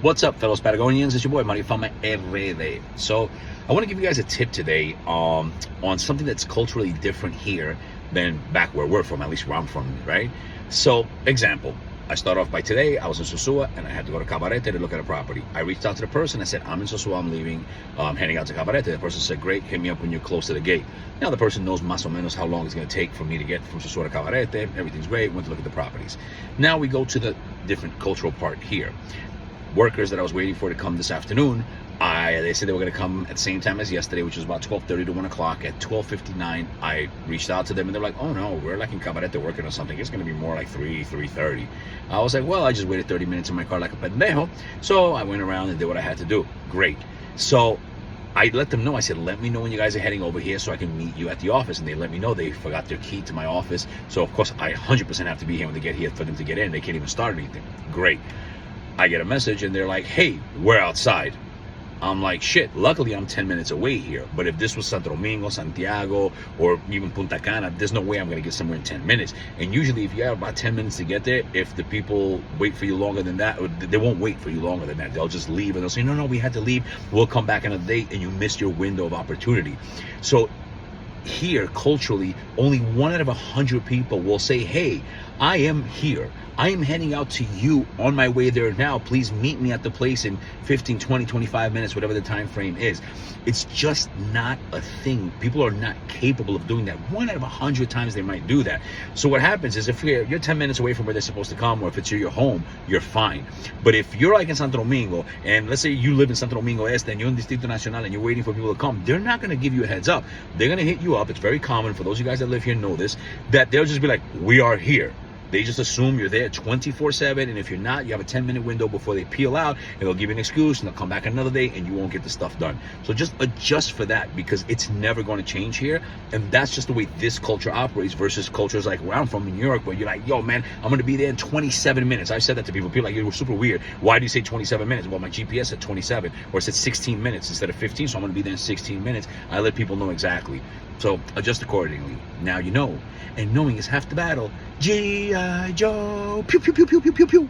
What's up, fellow Patagonians? It's your boy Marifama RD. So I want to give you guys a tip today on something that's culturally different here than back where we're from, at least where I'm from, right? So, example, I start off by today, I was in Sosua and I had to go to Cabarete to look at a property. I reached out to the person, I said, I'm in Sosua, I'm leaving, heading out to Cabarete. The person said, great, hit me up when you're close to the gate. Now the person knows más o menos how long it's going to take for me to get from Sosua to Cabarete. Everything's great, went to look at the properties. Now we go to the different cultural part here. Workers that I was waiting for to come this afternoon, they said they were going to come at the same time as yesterday, which was about 12:30 to 1 o'clock. At 12:59, I reached out to them and they're like, oh no, we're like in Cabarete working on something. It's going to be more like 3:30. I was like, well, I just waited 30 minutes in my car like a pendejo. So I went around and did what I had to do. Great. So I let them know, I said, let me know when you guys are heading over here so I can meet you at the office. And they let me know they forgot their key to my office. So of course I 100% have to be here when they get here for them to get in. They can't even start anything. Great. I get a message and they're like, hey, we're outside. I'm like, shit, luckily I'm 10 minutes away here. But if this was Santo Domingo, Santiago, or even Punta Cana, there's no way I'm going to get somewhere in 10 minutes. And usually if you have about 10 minutes to get there, if the people wait for you longer than that, they won't wait for you longer than that. They'll just leave and they'll say, no, we had to leave. We'll come back another day, and you missed your window of opportunity. So here, culturally, only 1 out of 100 people will say, hey, I am here. I am heading out to you on my way there now. Please meet me at the place in 15, 20, 25 minutes, whatever the time frame is. It's just not a thing. People are not capable of doing that. 1 out of 100 times they might do that. So what happens is if you're 10 minutes away from where they're supposed to come, or if it's your home, you're fine. But if you're like in Santo Domingo, and let's say you live in Santo Domingo Este and you're in Distrito Nacional and you're waiting for people to come, they're not going to give you a heads up. They're going to hit you up. It's very common for those of you guys that live here know this, that they'll just be like, we are here. They just assume you're there 24/7, and if you're not, you have a 10-minute window before they peel out, and they'll give you an excuse, and they'll come back another day, and you won't get the stuff done. So just adjust for that, because it's never going to change here, and that's just the way this culture operates versus cultures like where I'm from in New York, where you're like, yo, man, I'm going to be there in 27 minutes. I've said that to people. People are like, you were super weird. Why do you say 27 minutes? Well, my GPS said 27, or it said 16 minutes instead of 15, so I'm going to be there in 16 minutes. I let people know exactly. So adjust accordingly. Now you know. And knowing is half the battle. G.I. Joe. Pew, pew, pew, pew, pew, pew, pew.